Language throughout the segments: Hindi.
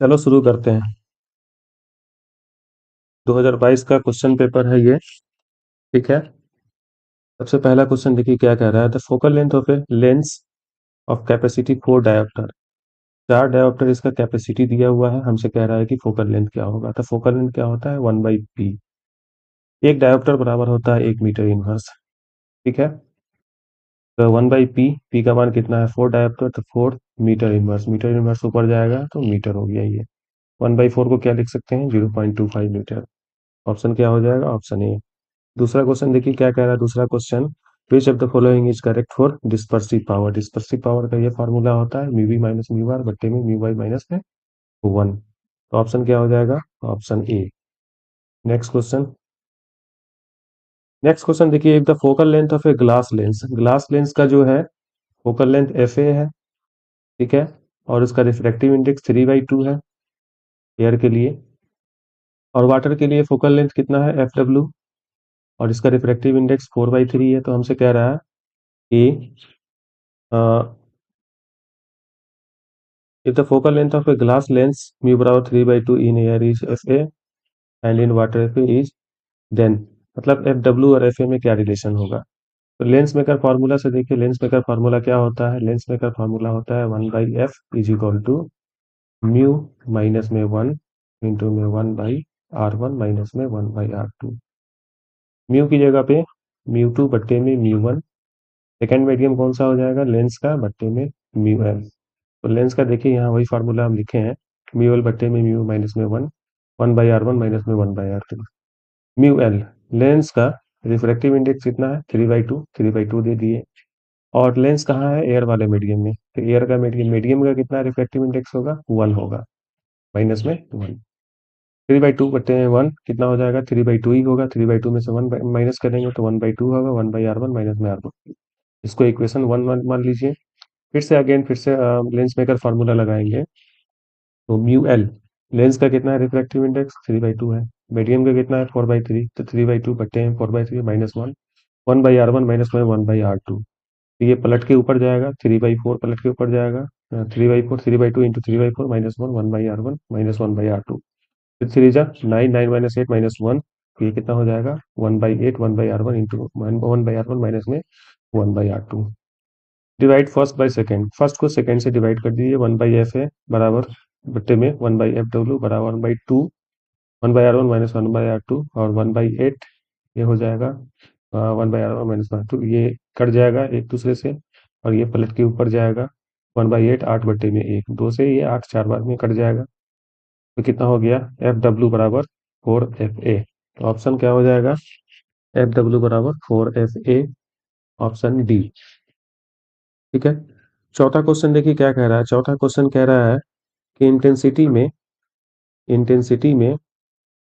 चलो शुरू करते हैं। 2022 का क्वेश्चन पेपर है ये। ठीक है। सबसे पहला क्वेश्चन देखिए क्या कह रहा है। The focal length of a lens of capacity 4 dioptre. 4 dioptre इसका कैपेसिटी दिया हुआ है। हमसे कह रहा है कि फोकल लेंथ क्या होगा। तो फोकल लेंथ क्या होता है 1/p। एक डायोप्टर बराबर होता है 1 मीटर इनवर्स। ठीक है। तो 1/p, p का मान कितना है 4 डायोप्टर, तो 4 मीटर इनवर्स। मीटर इनवर्स ऊपर जाएगा तो मीटर हो गया ये। 1/4 को क्या लिख सकते हैं 0.25 मीटर। ऑप्शन क्या हो जाएगा, ऑप्शन ए। दूसरा क्वेश्चन देखिए क्या कह रहा है। दूसरा question, which of the following is correct for dispersive power. Dispersive power का ये फार्मूला होता है mu v minus mu r बट्टे में म्यू वाई माइनस में 1। तो ऑप्शन क्या हो जाएगा, option A. Next question. Next question देखिए, the focal length of a glass lens. Glass lens का जो है फोकल लेंथ एफ ए है। ठीक है। और उसका रिफ्रैक्टिव इंडेक्स 3/2 है एयर के लिए। और वाटर के लिए फोकल लेंथ कितना है एफ डब्ल्यू। और इसका रिफ्रैक्टिव इंडेक्स 4/3 है। तो हमसे कह रहा है कि if the focal length of a glass lens mu बराबर 3/2 in air is fa and in water fa is, then मतलब एफ डब्ल्यू और एफ ए में क्या रिलेशन होगा। तो लेंस मेकर फार्मूला से देखिए, लेंस मेकर फार्मूला क्या होता है। लेंस मेकर फार्मूला होता है 1/f is equal to mu minus में 1 इंटू में 1/r1 माइनस में 1/r2। म्यू की जगह पे म्यू 2 बट्टे में म्यू 1। सेकेंड मीडियम कौन सा हो जाएगा लेंस का, बट्टे में म्यू एल। तो लेंस का देखिए यहाँ वही फार्मूला हम लिखे हैं, म्यू एल बट्टे में म्यू माइनस में 1, 1/r1 माइनस में 1/r2। म्यू एल लेंस का रिफ्रैक्टिव इंडेक्स कितना है 3/2, 3/2 दे दिए। और लेंस कहाँ है, एयर वाले मीडियम में। तो एयर का मीडियम मीडियम का कितना रिफ्रैक्टिव इंडेक्स होगा 1 होगा, माइनस में 1। 3/2 बट्टे में 1 कितना हो जाएगा 3/2 ही होगा। 3/2 में से 1 माइनस करेंगे तो 1/2 होगा, 1/r1 माइनस में r1। इसको इक्वेशन 1 मान लीजिए। फिर से लेंस मेकर फार्मूला लगाएंगे। तो म्यू एल लेंस का कितना है रिफ्रैक्टिव इंडेक्स 3/2 है। मीडियम का कितना है 4/3, तो 3/2 बट्टे में 4/3 माइनस 1, 1/r1 माइनस में 1/r2। तो ये पलट के ऊपर जाएगा 3/4, पलट के ऊपर जाएगा 3/4, 3/2 into 3/4 minus 1, 1/r1 minus 1/r2। फिर 3 जा 9, 9 माइनस 8 माइनस 1। ये कितना हो जाएगा 1/8, 1/r1 इंटू 1/r1 माइनस में 1/r2। Divide first by second, first को सेकेंड से डिवाइड कर दीजिए। 1/f है बराबर बट्टे में 1/f डब्ल्यू बराबर 1/2, 1/r1 माइनस 1/r2 और 1/8। ये हो जाएगा 1/r1 माइनस 1/2। ये कट जाएगा एक दूसरे से और ये पलट के ऊपर जाएगा 1/8, 8 बट्टे में 1, 2 से ये 8 4 बार में कट जाएगा। तो कितना हो गया एफ डब्ल्यू बराबर 4fa। तो ऑप्शन क्या हो जाएगा, एफ डब्ल्यू बराबर 4fa, ऑप्शन डी। ठीक है। चौथा क्वेश्चन देखिए क्या कह रहा है। चौथा क्वेश्चन कह रहा है कि इंटेंसिटी में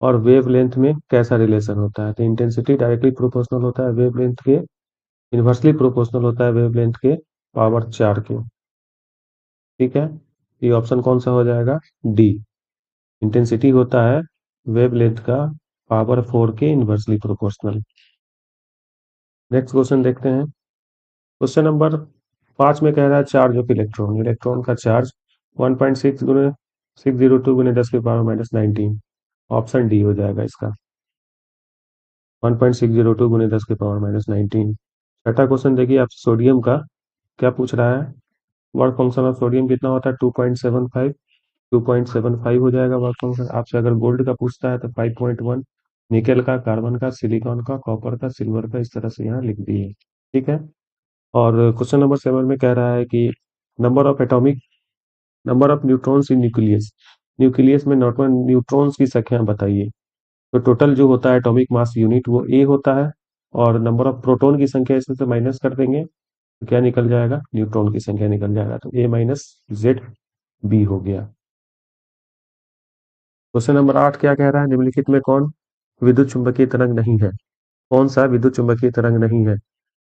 और वेवलेंथ में कैसा रिलेशन होता है। तो इंटेंसिटी डायरेक्टली प्रोपोर्शनल होता है वेवलेंथ के, इन्वर्सली प्रोपोर्शनल होता है वेवलेंथ के पावर 4 के। ठीक है। ये ऑप्शन कौन सा हो जाएगा, डी। इंटेंसिटी होता है वेवलेंथ का पावर 4 के इन्वर्सली प्रोपोर्शनल। नेक्स्ट क्वेश्चन देखते हैं। क्वेश्चन नंबर 5 में कह रहा है चार्ज ऑफ इलेक्ट्रॉन। इलेक्ट्रॉन का चार्ज 1.6 गुने 602 गुने 10 की पावर माइनस 19। ऑप्शन डी हो जाएगा इसका, 1.602 गुने 10 की पावर माइनस 19। छठा क्वेश्चन देखिए आप, सोडियम का क्या पूछ रहा है। वर्क फंक्शन ऑफ सोडियम कितना होता है 2.75। 2.75 हो जाएगा वर्क फंक्शन। आपसे अगर गोल्ड का पूछता है तो 5.1, निकेल का, कार्बन का, सिलिकॉन का, कॉपर का, सिल्वर का, इस तरह से यहाँ लिख दिए। ठीक है। और क्वेश्चन नंबर 7 में कह रहा है कि number of neutrons in nucleus. Nucleus में न्यूट्रॉन्स की संख्या बताइए। तो टोटल जो होता है एटॉमिक मास यूनिट वो ए होता है। और नंबर ऑफ प्रोटॉन की संख्या इसमें से माइनस कर देंगे तो क्या निकल जाएगा, न्यूट्रॉन की संख्या निकल जाएगा। तो ए माइनस जेड बी हो गया। क्वेश्चन नंबर 8 क्या कह रहा है, निम्नलिखित में कौन विद्युत चुंबकीय तरंग नहीं है। कौन सा विद्युत चुंबकीय तरंग नहीं है।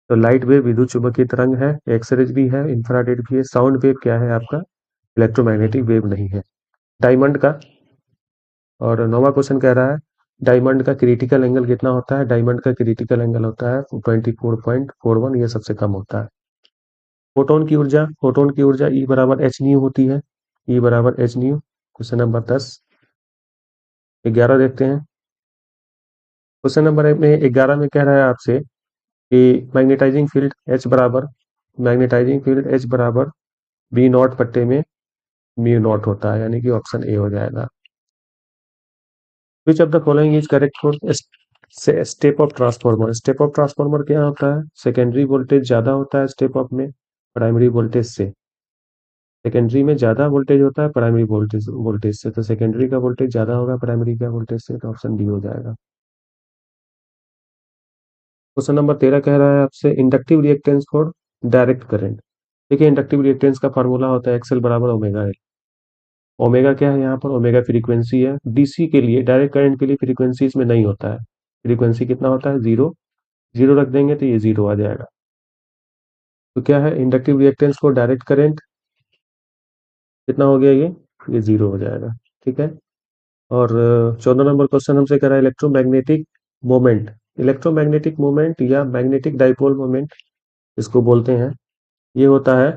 तो लाइट वेव विद्युत चुंबकीय तरंग है, एक्सरेज भी है, इंफ्रारेड भी है। साउंड वेव क्या है आपका, इलेक्ट्रोमैग्नेटिक वेव नहीं है। डायमंड का, और नौवां क्वेश्चन कह रहा है डायमंड का क्रिटिकल एंगल कितना होता है। डायमंड का क्रिटिकल एंगल होता है 24.41, ये सबसे कम होता है। फोटोन की ऊर्जा ई बराबर एच न्यू होती है। ई बराबर एच न्यू। Question number 10। 11 देखते हैं। क्वेश्चन नंबर में 11 में कह रहा है आपसे कि मैग्नेटाइजिंग फील्ड एच बराबर बी नॉट पट्टे में म्यू नॉट होता है, यानी कि ऑप्शन ए हो जाएगा। विच of the following is correct for step of transformer. Step of transformer क्या होता है? सेकेंडरी वोल्टेज ज्यादा होता है स्टेप ऑफ में प्राइमरी वोल्टेज से। सेकेंडरी में ज्यादा वोल्टेज होता है प्राइमरी वोल्टेज वोल्टेज से, तो सेकेंडरी का वोल्टेज ज्यादा होगा प्राइमरी का वोल्टेज से, तो ऑप्शन बी हो जाएगा। क्वेश्चन नंबर 13 कह रहा है आपसे inductive reactance for direct current. देखिए, इंडक्टिव रिएक्टेंस का फॉर्मूला होता है एक्सएल बराबर ओमेगा एल। ओमेगा क्या है यहाँ पर? ओमेगा फ्रीक्वेंसी है। डीसी के लिए, डायरेक्ट करंट के लिए फ्रीक्वेंसी इसमें नहीं होता है। फ्रीक्वेंसी कितना होता है? जीरो। जीरो रख देंगे तो ये जीरो आ जाएगा। तो क्या है inductive reactance for direct current? कितना हो गया ये जीरो हो जाएगा। ठीक है। और 14 नंबर क्वेश्चन हमसे कह रहा है इलेक्ट्रोमैग्नेटिक मोमेंट। इलेक्ट्रोमैग्नेटिक मोमेंट या मैग्नेटिक डाइपोल मोमेंट इसको बोलते हैं। ये होता है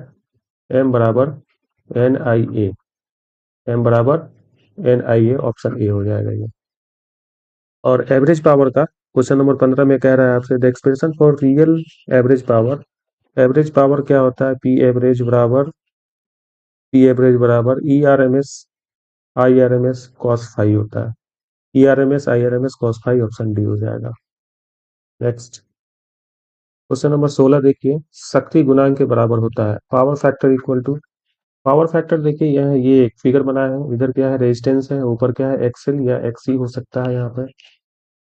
एम बराबर एन आई ए। एम बराबर N I A, option A हो जाएगा ये। और एवरेज पावर का क्वेश्चन नंबर 15 में कह रहा है आपसे the expression for real average power. Average power क्या होता है? पी एवरेज बराबर E R M S cos phi होता है। E R M S cos phi, option D हो जाएगा। नेक्स्ट क्वेश्चन नंबर 16 देखिए, शक्ति गुणांक के बराबर होता है power factor equal to. Power factor देखिए, ये एक फिगर बनाया है, इधर क्या है? रेजिस्टेंस है, ऊपर क्या है? एक्सएल या एक्सी हो सकता है यहाँ पे।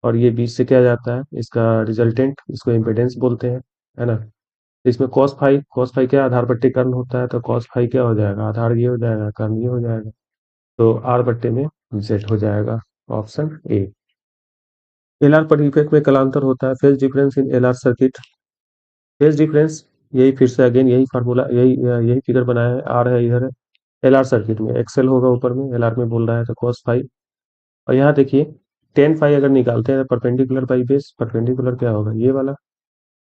और ये बीच से क्या जाता है? इसका रिजल्टेंट, इसको इम्पेडेंस बोलते हैं, है ना। तो इसमें कॉस फाई क्या आधार बट्टे कर्ण होता है, तो कॉस फाई क्या हो जाएगा? आधार ये हो जाएगा, कर्ण ये हो जाएगा। तो आर बट्टे में जेड हो जाएगा, ऑप्शन ए। एलआर परिपथ में कलांतर होता है phase difference in LR circuit. Phase difference, यही फिर से अगेन यही फार्मूला, यही फिगर बनाया है, आर है इधर है। एलआर सर्किट में एक्सएल होगा ऊपर में, एलआर में बोल रहा है तो कॉस फाई। और यहाँ देखिए, टेन फाई अगर निकालते हैं परपेंडिकुलर बाई बेस, परपेंडिकुलर क्या होगा? ये वाला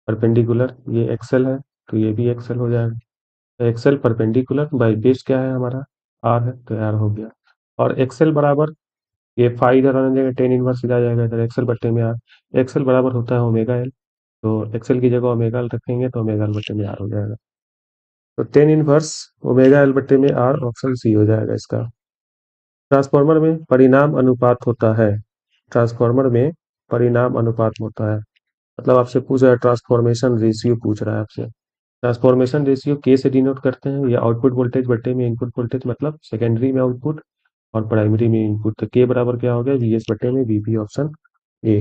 परपेंडिकुलर, ये एक्सएल है तो ये भी एक्सएल हो जाएगा। तो एक्सएल परपेंडिकुलर बाई बेस क्या है हमारा? आर है, तो आर हो गया। और एक्सएल बराबर, ये फाई इधर आने जगह टेन इनवर्स इधर आ जाएगा, इधर एक्सएल बट्टे में आर। एक्सएल बराबर होता है ओमेगा एल, तो एक्सएल की जगह ओमेगा एल रखेंगे तो ओमेगा एल बट्टे में आर हो जाएगा। तो टेन इनवर्स ओमेगा एल बट्टे में आर, ऑप्शन सी हो जाएगा इसका। ट्रांसफार्मर में परिणाम अनुपात होता है। ट्रांसफार्मर में परिणाम अनुपात होता है, मतलब आपसे पूछ रहा है ट्रांसफॉर्मेशन रेशियो पूछ रहा है आपसे। ट्रांसफॉर्मेशन रेशियो के से डिनोट करते हैं, या आउटपुट वोल्टेज बट्टे में इनपुट वोल्टेज, मतलब सेकेंडरी में आउटपुट और प्राइमरी में इनपुट। तो के बराबर क्या हो गया? वी एस बट्टे में VP, option A.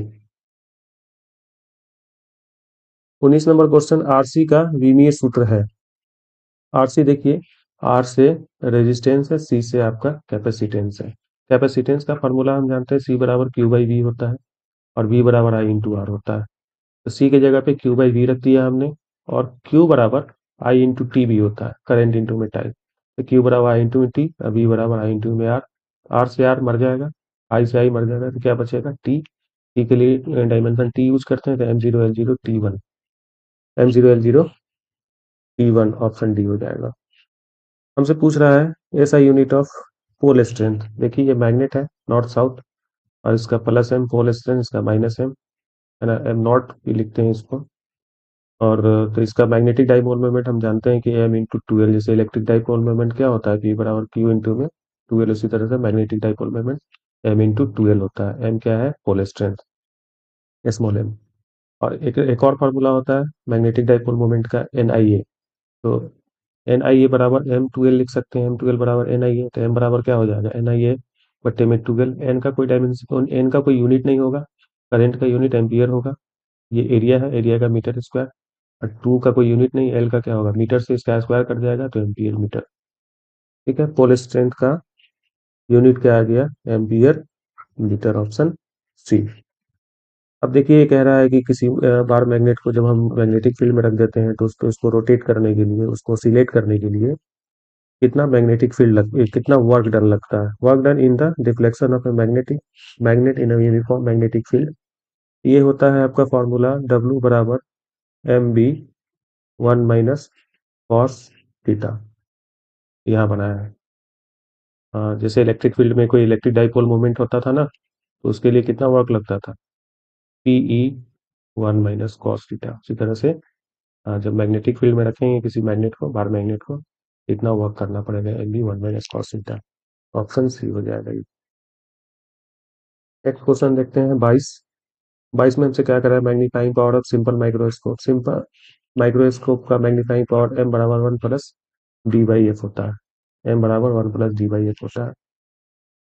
19 number question, RC का विमीय सूत्र है। आरसी देखिए, आर से रेजिस्टेंस है, सी से आपका कैपेसिटेंस है। कैपेसिटेंस का फॉर्मूला हम जानते हैं, सी बराबर क्यू बाई वी होता है, और वी बराबर आई इंटू आर होता है। तो सी की जगह पे क्यू बाई वी रख दिया हमने, और क्यू बराबर आई इंटू टी भी होता है, करंट इंटू में टाइम। तो क्यू बराबर आई इंटू टी, वी बराबर आई इंटू में आर। आर से आर मर जाएगा, आई से आई मर जाएगा, तो क्या बचेगा? टी। टी के लिए डायमेंशन टी यूज करते हैं, तो M0 L0 T1, M0 L0 T1, option D हो जाएगा। हमसे पूछ रहा है ऐसा यूनिट ऑफ पोल स्ट्रेंथ। देखिए, ये मैग्नेट है नॉर्थ साउथ, और इसका प्लस एम पोल स्ट्रेंथ, इसका माइनस एम, है ना, एम नॉट भी लिखते हैं इसको। और तो इसका मैग्नेटिक डाइपोल मोमेंट हम जानते हैं कि एम इंटू टूएल। जैसे इलेक्ट्रिक डाइपोल मोमेंट क्या होता है? पी बराबर क्यू इंटू में टूएल, उसी तरह से magnetic dipole moment M into two L होता है। एम क्या है? Pole strength, small M. और एक और फार्मूला होता है मैग्नेटिक डाइपोल मोमेंट का, एन आई ए। तो एन आई ए बराबर M12 लिख सकते हैं, M12 बराबर एन आई ए। तो एम बराबर क्या हो जाएगा? एन आई ए बट्टे में 12। एन का कोई डायमेंशन, एन का कोई यूनिट नहीं होगा, करंट का यूनिट एम्पियर होगा। ये एरिया है, एरिया का मीटर स्क्वायर। और टू का कोई यूनिट नहीं, एल का क्या होगा? मीटर से इसका स्क्वायर कट जाएगा तो एम्पियर मीटर। ठीक है, पोल स्ट्रेंथ का यूनिट क्या आ गया? Ampere metre, option C. अब देखिए, ये कह रहा है कि किसी बार मैग्नेट को जब हम मैग्नेटिक फील्ड में रख देते हैं, तो उसको रोटेट करने के लिए, उसको ऑसिलेट करने के लिए कितना वर्क डन लगता है? Work done in the deflection of a magnet in uniform magnetic field. ये होता है आपका फॉर्मूला W बराबर MB1 माइनस कॉस थीटा, यहाँ बनाया है। जैसे इलेक्ट्रिक फील्ड में कोई इलेक्ट्रिक डाइपोल मोमेंट होता था ना, तो उसके लिए कितना वर्क लगता था, PE 1 - cos थीटा। उसी तरह से जब मैग्नेटिक फील्ड में रखेंगे किसी मैग्नेट को, बार मैग्नेट को, इतना वर्क करना पड़ेगा, MB 1 - cos theta. Option C हो जाएगा ये। नेक्स्ट क्वेश्चन देखते हैं 22 में हमसे क्या करा है, magnifying power of simple microscope. Simple microscope का मैग्नीफाइंग पावर M बराबर 1 + D/F होता है। M बराबर 1 + D/F होता है।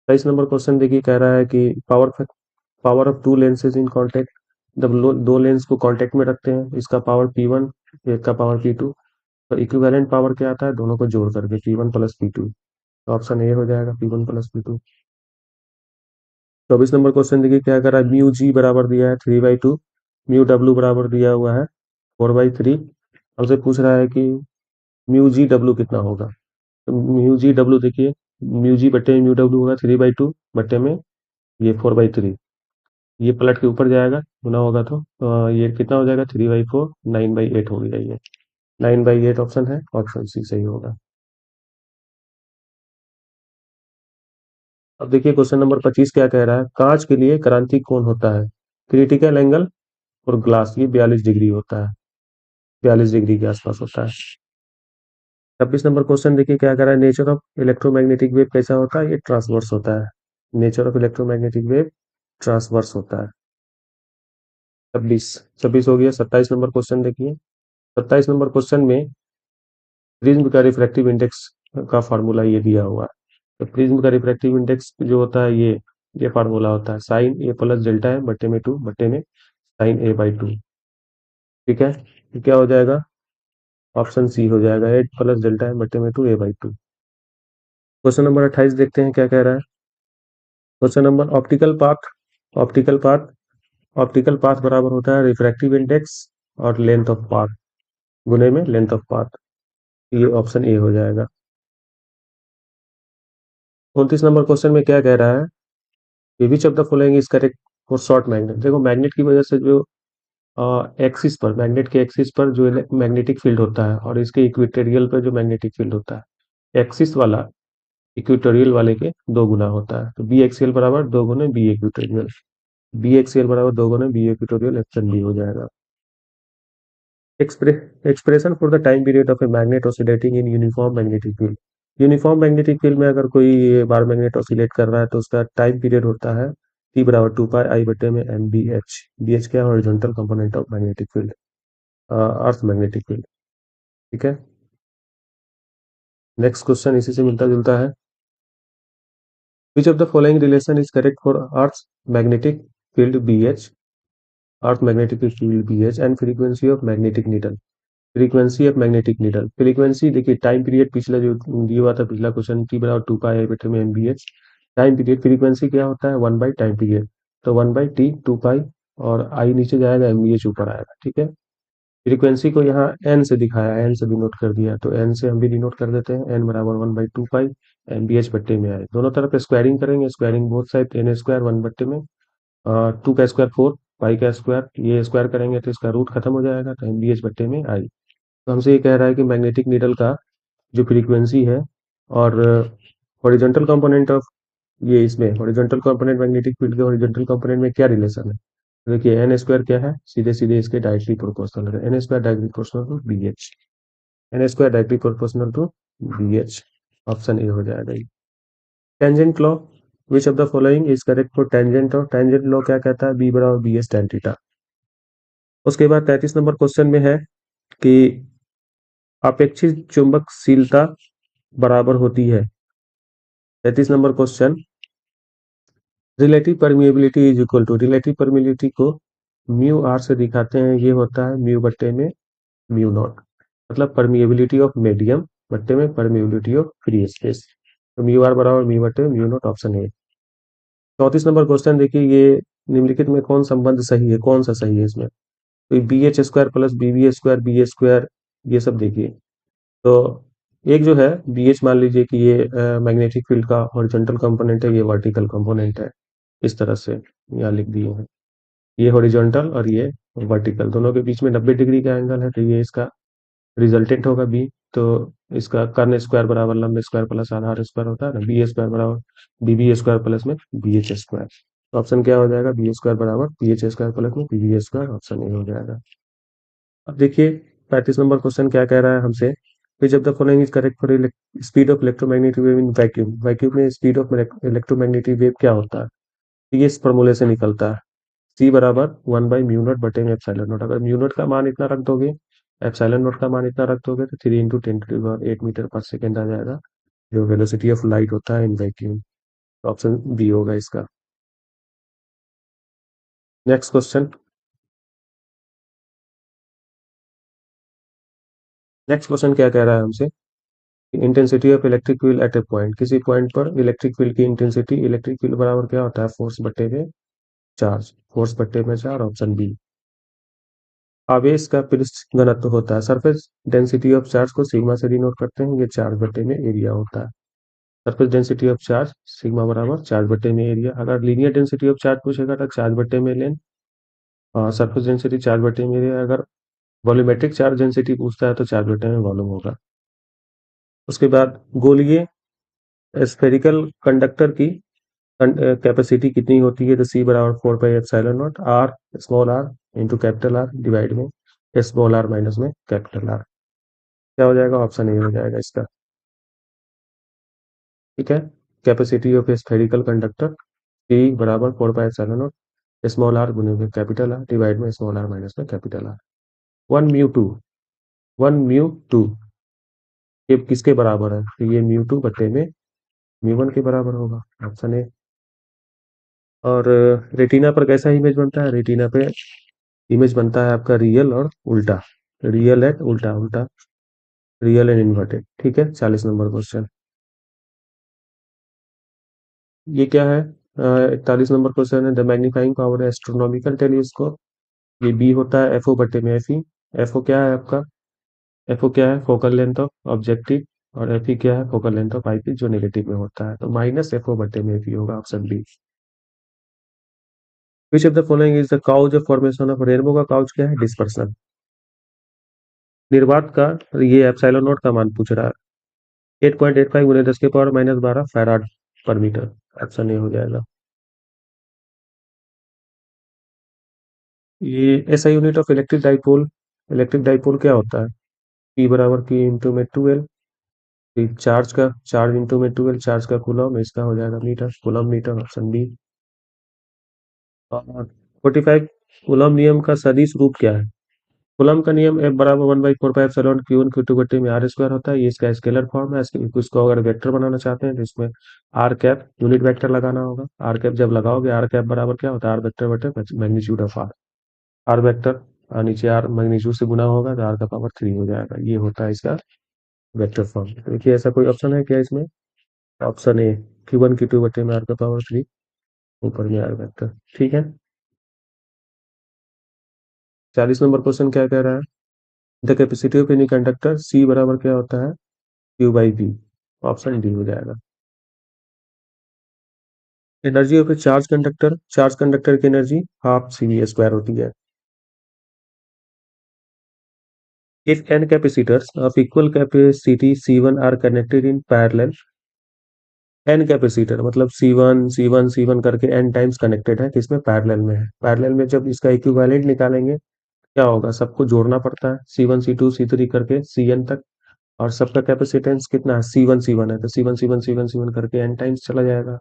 23 नंबर क्वेश्चन देखिए, कह रहा है कि power of to lenses in contact. जब दो लेंस को कांटेक्ट में रखते हैं, इसका पावर P1, एक का पावर P2, तो इक्विवेलेंट पावर क्या आता है, दोनों को जोड़ करके P1 + P2। तो ऑप्शन ए हो जाएगा, P1 + P2। 24 नंबर क्वेश्चन देखिए क्या कर रहा है, μg बराबर दिया है 3/2, μw बराबर दिया हुआ है 4/3। हमसे पूछ रहा है कि μg w कितना होगा। तो μg w देखिए, μg बटे μw होगा 3/2 बटे में ये 4/3। ये पलट के ऊपर जाएगा, गुना होगा तो ये कितना हो जाएगा, 3/4, 9/8 हो गया ये। 9/8 ऑप्शन है, ऑप्शन सी सही होगा। अब देखिए क्वेश्चन नंबर 25 क्या कह रहा है, कांच के लिए क्रांतिक कोण होता है क्रिटिकल एंगल और ग्लास ये 42 डिग्री होता है, 42 डिग्री के आसपास होता है। 26 नंबर क्वेश्चन देखिए क्या कह रहा है, नेचर ऑफ इलेक्ट्रोमैग्नेटिक वेव कैसा होता है, ये ट्रांसवर्स होता है। Nature of electromagnetic wave transverse होता है। 26 26 हो गया। 27 नंबर क्वेश्चन देखिए, 27 नंबर क्वेश्चन में प्रिज्म का रिफ्रैक्टिव इंडेक्स का फार्मूला ये दिया हुआ है। तो प्रिज्म का रिफ्रैक्टिव इंडेक्स जो होता है, ये फार्मूला होता है sin A + डेल्टा है बटे में 2 बटे में sin A/2। ठीक है, तो क्या हो जाएगा, ऑप्शन सी हो जाएगा, 8 + डेल्टा है बटे में 2 A/2। क्वेश्चन नंबर 28 देखते हैं क्या कह रहा है। Question number, optical path optical path बराबर होता है रिफ्रैक्टिव इंडेक्स और लेंथ ऑफ पाथ, गुने में लेंथ ऑफ पाथ। ये ऑप्शन ए हो जाएगा। 29 नंबर क्वेश्चन में क्या कह रहा है, which of the following is correct for short magnet. देखो मैग्नेट की वजह से जो एक्सिस पर, मैग्नेट के एक्सिस पर जो मैग्नेटिक फील्ड होता है, और इसके इक्वेटोरियल पर जो मैग्नेटिक फील्ड होता है, एक्सिस वाला इक्वेटोरियल वाले के 2 गुना होता है। तो बी एक्सियल बराबर 2 गुने बी इक्वेटोरियल, बी एक्सियल बराबर 2 गुने बी इक्वेटोरियल, ऑप्शन बी हो जाएगा। Expression for the time period of a magnet oscillating in uniform magnetic field. Uniform magnetic field में अगर कोई बार मैग्नेट ऑसिलेट कर रहा है, तो उसका टाइम पीरियड होता है T बराबर 2πI बटे में MBH। BH क्या है, horizontal component of magnetic field, earth magnetic field. ठीक है, नेक्स्ट क्वेश्चन इसी से मिलता जुलता है, which of the following relation is correct for earth magnetic field BH, earth magnetic field BH and frequency of magnetic needle. Frequency of magnetic needle, frequency देखिए, टाइम पीरियड पिछला जो दिया हुआ था, पिछला क्वेश्चन T बराबर 2πI बटे में MBH। टाइम पीरियड, फ्रीक्वेंसी क्या होता है, 1/टाइम पीरियड, तो 1/T 2π, और आई नीचे जाएगा, MBH ऊपर आएगा। ठीक है, फ्रीक्वेंसी को यहाँ एन से दिखाया, एन से डिनोट कर दिया, तो एन से हम भी डिनोट कर देते हैं, एन बराबर 1/2π MBH बट्टे में आए। दोनों तरफ स्क्वायरिंग करेंगे, स्क्वायरिंग बोथ साइड, n² 1/2 का स्क्वायर 4, पाई का स्क्वायर, ये स्क्वायर करेंगे तो इसका रूट खत्म हो जाएगा, तो MBH बट्टे में आई। तो हमसे ये कह रहा है कि मैग्नेटिक नीडल का जो फ्रीक्वेंसी है, और हॉरिजॉन्टल कंपोनेंट ऑफ, ये इसमें हॉरिजॉन्टल कंपोनेंट मैग्नेटिक फील्ड के हॉरिजॉन्टल कंपोनेंट में क्या रिलेशन है। देखिए n² क्या है, सीधे सीधे इसके डायरेक्टली प्रोपोर्शनल है, n² directly proportional to BH, n² directly proportional to BH, option A हो जाएगा ये। Tangent law, which of the following is correct for tangent, और टेंजेंट लॉ क्या कहता है, B बराबर BH tan थीटा। उसके बाद 33 नंबर क्वेश्चन में है कि अपेक्षित चुंबकशीलता बराबर होती है। 33 number question, relative permeability is equal to, relative permeability को म्यू आर से दिखाते हैं, ये होता है म्यू बट्टे में म्यू नॉट, मतलब परमिएबिलिटी ऑफ मीडियम बट्टे में परमिएबिलिटी ऑफ फ्री स्पेस। तो म्यू आर बराबर म्यू बट्टे म्यू नॉट, ऑप्शन है। 34 नंबर क्वेश्चन देखिए, ये निम्नलिखित में कौन संबंध सही है, कौन सा सही है इसमें, तो BH² + BB², ये सब देखिए। तो एक जो है BH, मान लीजिए कि ये मैग्नेटिक फील्ड का हॉरिजॉन्टल कंपोनेंट है, ये वर्टिकल कंपोनेंट है, इस तरह से यहाँ लिख दिए हैं, ये हॉरिजॉन्टल और ये वर्टिकल, दोनों के बीच में 90 डिग्री का एंगल है, तो ये इसका रिजल्टेंट होगा B। तो इसका कर्ण स्क्वायर बराबर लंब स्क्वायर प्लस आधार स्क्वायर होता है ना, बी स्क्वायर बराबर बी बी स्क्वायर प्लस में बी एच स्क्वायर। तो ऑप्शन क्या हो जाएगा, बी स्क्वायर बराबर बी एच स्क्वायर प्लस में B B square, option A हो जाएगा। अब देखिए 35 नंबर क्वेश्चन क्या कह रहा है हमसे, विच of the following is correct for speed of electromagnetic wave in vacuum. Vacuum में स्पीड ऑफ इलेक्ट्रोमैग्नेटिक वेव क्या होता है, तो ये इस फॉर्मूले से निकलता है, सी बराबर 1/म्यू नॉट बटे में एप्सिलॉन नॉट। अगर म्यू नॉट का मान इतना रख दोगे, एप्सिलॉन नॉट का मान इतना रख दोगे, तो 3 × 10⁸ मीटर पर सेकेंड आ जाएगा, जो वेलोसिटी ऑफ लाइट होता है इन वैक्यूम। ऑप्शन बी होगा इसका। Next question. नेक्स्ट क्वेश्चन क्या कह रहा है हमसे, intensity of electric field at A point. किसी पॉइंट पर इलेक्ट्रिक फील्ड की इंटेंसिटी, इलेक्ट्रिक फील्ड बराबर क्या होता है, फोर्स बटे में चार्ज, फोर्स बटे में चार्ज, ऑप्शन बी। आवेश का पृष्ठ घनत्व होता है, सरफेस डेंसिटी ऑफ चार्ज को सिग्मा से डिनोट करते हैं, ये चार्ज बटे में एरिया होता है। Surface density of charge sigma बराबर चार्ज बटे में एरिया। अगर लीनियर डेंसिटी ऑफ चार्ज पूछेगा तो चार्ज बटे में लेन, सरफेस डेंसिटी चार्ज बटे में एरिया। अगर वॉल्यूमेट्रिक चार्ज डेंसिटी पूछता है तो चार्ज बटे में वॉल्यूम होगा। उसके बाद गोलीय स्फेरिकल कंडक्टर की कैपेसिटी कितनी होती है, तो सी बराबर 4 pi epsilon nought R, small R into capital R divide में स्मॉल आर माइनस में कैपिटल आर। क्या हो जाएगा, ऑप्शन ए हो जाएगा इसका। ठीक है, capacity of spherical conductor C बराबर 4 pi epsilon nought small R गुने में कैपिटल आर डिवाइड में स्मॉल आर माइनस में कैपिटल आर। 1 म्यू 2, 1 म्यू 2 ये किसके बराबर है, तो ये म्यू 2 बटे में म्यू 1 के बराबर होगा, ऑप्शन ए। और रेटिना पर कैसा इमेज बनता है, रेटिना पे इमेज बनता है आपका रियल और उल्टा, रियल एंड उल्टा, उल्टा रियल एंड इन्वर्टेड। ठीक है, 40 नंबर क्वेश्चन। ये क्या है, 41 नंबर क्वेश्चन है, the magnifying power astronomical telescope. ये बी होता है एफओ बटे में एफ ई। एफओ क्या है आपका, एफओ क्या है, फोकल लेंथ ऑफ ऑब्जेक्टिव, और एफ ई क्या है, फोकल लेंथ ऑफ आईपीस, जो नेगेटिव में होता है, तो माइनस एफओ बटे में एफ ई होगा, option B. Which of the following is the cause of formation of rainbow. का काउज क्या है, डिस्पर्सन। निर्वात का, ये एप्सिलॉन नॉट का मान पूछ रहा है, 8.85 गुने 10⁻−12 फैराड पर मीटर, ऑप्शन ए हो जाएगा। ये ऐसा unit of electric dipole, electric dipole क्या होता है, पी बराबर की इंटू में 12, चार्ज का चार्ज इंटू में 12, चार्ज का कूलम, इसका हो जाएगा metre, coulomb metre, option B. और 45 कूलम नियम का सदिश रूप क्या है। कूलम का नियम F बराबर 1/4 पाई एप्सिलॉन Q1 Q2 बटे में आर स्क्वायर होता है, ये इसका स्केलर फॉर्म है। इसको अगर वेक्टर बनाना चाहते हैं तो इसमें आर कैप यूनिट वेक्टर लगाना होगा। आर कैप जब लगाओगे, आर कैप बराबर क्या होता है, आर वेक्टर बटे magnitude of R. R vector नीचे आर मैग्नीट्यूड से गुना होगा तो आर का पावर 3 हो जाएगा, ये होता है इसका वेक्टर फॉर्म। देखिए ऐसा कोई ऑप्शन है क्या इसमें, ऑप्शन ए, Q1 Q2 बटे में आर का पावर 3, ऊपर में आर वेक्टर। ठीक है, 40 नंबर क्वेश्चन क्या कह रहा है, the capacity of any conductor C बराबर क्या होता है, Q/V, ऑप्शन डी हो जाएगा। Energy of a charge conductor, charge conductor की एनर्जी हाफ CV² होती है। If n capacitors of equal capacity C1 are connected in parallel, n capacitor मतलब C1 C1 C1 करके n टाइम्स कनेक्टेड है, किसमें, पैरेलल में है। पैरेलल में जब इसका इक्विवेलेंट निकालेंगे क्या होगा, सबको जोड़ना पड़ता है, C1 C2 C3 करके Cn तक, और सबका कैपेसिटेंस कितना है, C1 C1 है, तो C1 C1 C1 C1 करके n टाइम्स चला जाएगा।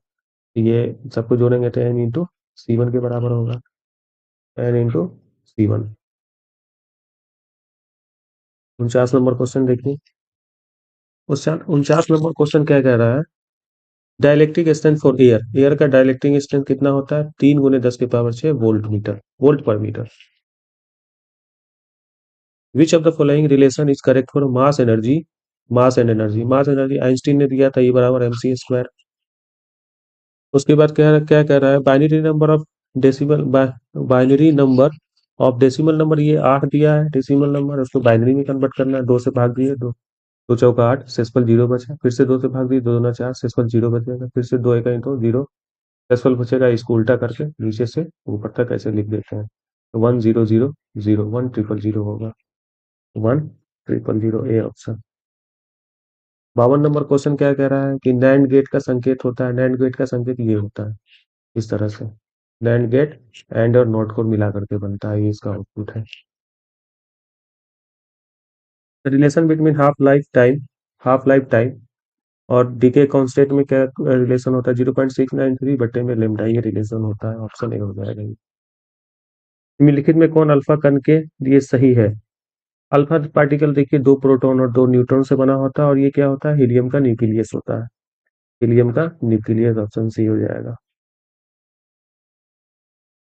ये सबको जोड़ेंगे तो n इंटू C1 के बराबर होगा, n into C1। 49 number question देखिए, 49 नंबर क्वेश्चन क्या कह रहा है, dielectric strength for air, air का डाइलेक्ट्रिक स्ट्रेंथ कितना होता है, 3 × 10⁶ वोल्ट मीटर, वोल्ट पर metre. Which of the following relation is correct for mass energy, mass and energy. Mass energy Einstein ने दिया था, E बराबर mc²। उसके बाद क्या क्या कह रहा है, binary number of decimal, binary number of decimal number, ये 8 दिया है डेसिमल नंबर, उसको बाइनरी में कन्वर्ट करना है, 2 से भाग दिए, 2 2 चौका 8, शेषफल 0 बचा, फिर से 2 से भाग दिए, 2 दूना 4, शेषफल 0 बचेगा, फिर से 2 1 तो 0, शेषफल बचेगा, इसको उल्टा करके नीचे से ऊपर तक ऐसे लिख देते हैं, 1 0 0 0, 1 0 0 0 होगा, 1 0 0 ए ऑप्शन। 52 नंबर क्वेश्चन क्या कह रहा है कि नैंड गेट का संकेत होता है, नैंड गेट का संकेत ये होता है इस तरह से, नैंड गेट एंड और नॉट को मिला करके बनता है, ये इसका आउटपुट है। Relation between half life time और डीके कांस्टेंट में क्या रिलेशन होता है, 0.693 बटे में लेमडा, ये रिलेशन होता है, ऑप्शन ए हो जाएगा ये। निम्नलिखित में कौन अल्फा कण के लिए सही है? अल्फा पार्टिकल देखिए दो प्रोटॉन और दो न्यूट्रॉन से बना होता है, और ये क्या होता है, हीलियम का न्यूक्लियस होता है, हीलियम का न्यूक्लियस, ऑप्शन सी हो जाएगा।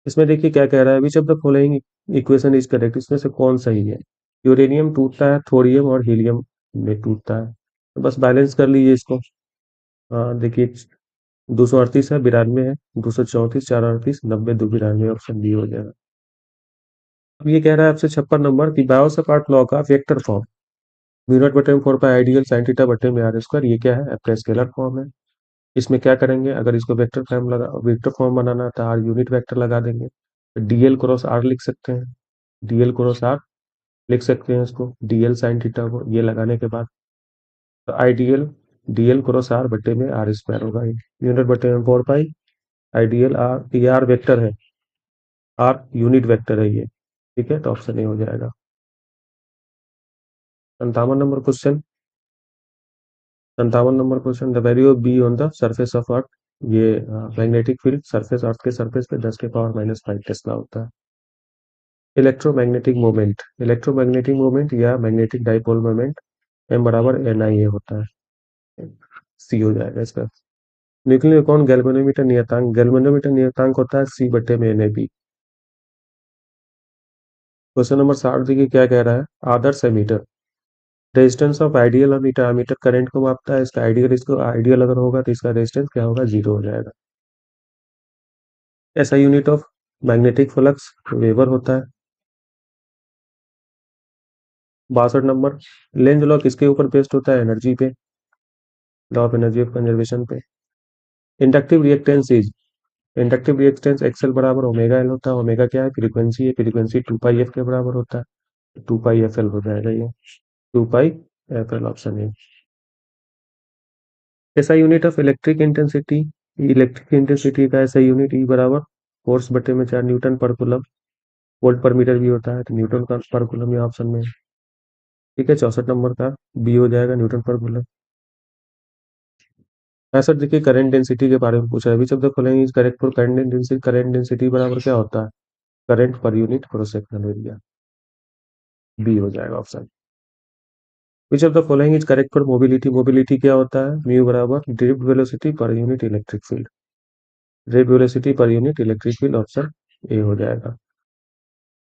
इसमें देखिए क्या कह रहा है, which of the following equation is correct, इसमें से कौन सही है? यूरेनियम टूटता है थोरियम और हीलियम में टूटता है, तो बस बैलेंस कर लीजिए इसको। हाँ देखिए, 238 है, 92 है, 234, 438, 90, 292, ऑप्शन बी हो जाएगा। अब ये कह रहा है आपसे 56 नंबर की बायोसपार्ट लॉ का वेक्टर फॉर्म, म्यू नॉट बटे में 4 पाई आइडियल साइन थीटा बटे में आर स्क्वायर, ये क्या है, आपका स्केलर फॉर्म है। इसमें क्या करेंगे, अगर इसको वेक्टर फॉर्म बनाना है तो आर यूनिट वेक्टर लगा देंगे, डीएल क्रॉस आर लिख सकते हैं, डीएल क्रॉस आर लिख सकते हैं इसको, डीएल साइन थीटा को ये लगाने के बाद, तो आइडियल डीएल क्रॉस आर बटे में आर स्क्वायर होगा, ये यूनिट बटे में 4 पाई आइडियल आर, ये आर वेक्टर है, आर यूनिट वेक्टर है ये, ठीक है, तो ऑप्शन ए हो जाएगा। 57 number question, 57 number question, the value of be on the surface of earth, ये मैग्नेटिक फील्ड सरफेस, अर्थ के सरफेस पे 10⁻⁵ टेस्ला होता है। इलेक्ट्रोमैग्नेटिक मोमेंट या मैग्नेटिक डाइपोल मोमेंट एम बराबर एन आई ए होता है, सी हो जाएगा इसका। न्यूक्लियर कौन गैल्वेनोमीटर नियतांक होता है सी बटे में N A B. Question number 60 देखिए क्या कह रहा है, आदर्श ammeter resistance of ideal ammeter, ammeter current को मापता है, इसका आइडियल, इसको आइडियल अगर होगा तो इसका रेजिस्टेंस क्या होगा, जीरो हो जाएगा। ऐसा unit of magnetic flux weber होता है। 62 नंबर, लेंज लॉ किसके ऊपर बेस्ड होता है, एनर्जी पे, law of energy of conservation पे। Inductive reactance is, inductive reactance XL बराबर ओमेगा एल होता है, ओमेगा क्या है, फ्रीक्वेंसी है, फ्रीक्वेंसी 2 पाई एफ के बराबर होता है, 2 पाई एफ एल हो जाएगा ये, 2 पाई एफ एल, ऑप्शन है। ऐसा यूनिट ऑफ इलेक्ट्रिक इंटेंसिटी का ऐसा यूनिट ई बराबर फोर्स बटे में 4 न्यूटन पर कूलम, वोल्ट पर मीटर भी होता है, तो न्यूटन का पर कूलम ये ऑप्शन में है। ठीक है, 64 नंबर का बी हो जाएगा, न्यूटन पर कूलम। 65 देखिए करंट डेंसिटी के बारे में पूछा है, which of the following is correct for current density, current density बराबर क्या होता है, करंट पर unit cross sectional area, B हो जाएगा option. Which of the following is correct for mobility, mobility क्या होता है, म्यू बराबर ड्रिफ्ट वेलोसिटी पर unit electric field, drift velocity पर unit electric field, option A हो जाएगा,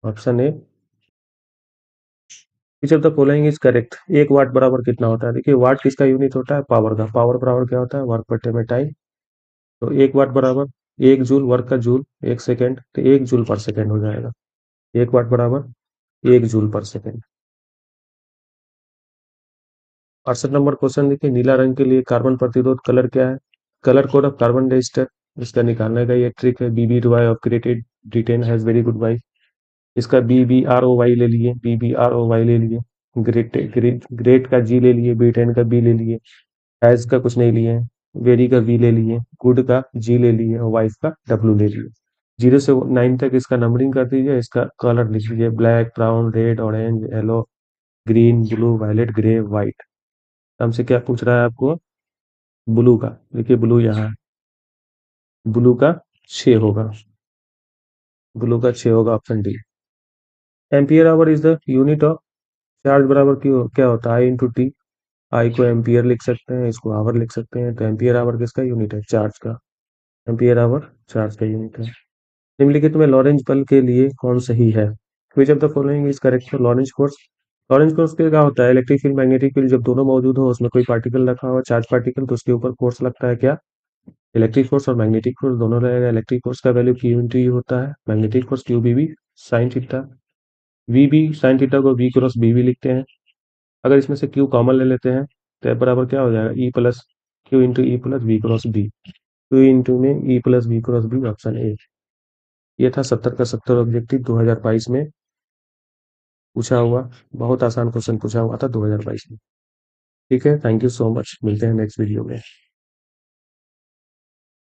option A. Which of the following is correct, 1 watt बराबर कितना होता है, देखिए वाट किसका यूनिट होता है, पावर का, पावर बराबर क्या होता है, वर्क बटे में टाइम, तो 1 वाट बराबर 1 जूल, वर्क का जूल, 1 सेकेंड, तो 1 जूल पर सेकेंड हो जाएगा, 1 वाट बराबर 1 जूल पर सेकेंड। 68 नंबर क्वेश्चन देखिए, नीला रंग के लिए कार्बन प्रतिरोध कलर क्या है, colour code of carbon resistor, इसका निकालने का ये ट्रिक है, BB Y of created detain has very good Y, इसका BBROY ले लिए, BBROY ले लिए, ग्रेट ग्रेट ग्रेट का जी ले लिए, B10 का बी ले लिए, हैज का कुछ नहीं लिए, वेरी का वी ले लिए, गुड का जी ले लिए, और वाइफ का डब्ल्यू ले लिए। 0 से 9 तक इसका नंबरिंग कर दीजिए, इसका कलर लिख लीजिए, black, brown, red, orange, yellow, green, blue, violet, grey, white. हमसे क्या पूछ रहा है आपको, ब्लू का, देखिए ब्लू यहाँ है, ब्लू का 6 होगा, ब्लू का 6 होगा, option D. Ampere hour is the unit of charge बराबर क्यों क्या होता है, I × T, आई को एम्पियर लिख सकते हैं, इसको आवर लिख सकते हैं, तो एम्पियर आवर किसका यूनिट है, चार्ज का, एम्पियर आवर चार्ज का यूनिट है। निम्नलिखित में लॉरेंज बल के लिए कौन सही है, which of the following is correct for Lorentz force. Lorentz force के क्या होता है, इलेक्ट्रिक फील्ड मैग्नेटिक फील्ड जब दोनों मौजूद हो, उसमें कोई पार्टिकल रखा हो, चार्ज पार्टिकल, तो उसके ऊपर फोर्स लगता है क्या, इलेक्ट्रिक फोर्स, और मैग्नेटिक फोर्स दोनों रहेगा, इलेक्ट्रिक फोर्स का वैल्यू Q × U होता है, magnetic force QBB sine theta, VB sine theta को V × B भी लिखते हैं, अगर इसमें से Q कॉमन ले लेते हैं तो F बराबर क्या हो जाएगा, E+Q × E+V × B, Q में E+V × B, ऑप्शन ए। ये था 70 का 70 ऑब्जेक्टिव 2022 में पूछा हुआ, बहुत आसान क्वेश्चन पूछा हुआ था 2022 में। ठीक है, थैंक यू सो मच, मिलते हैं नेक्स्ट वीडियो में।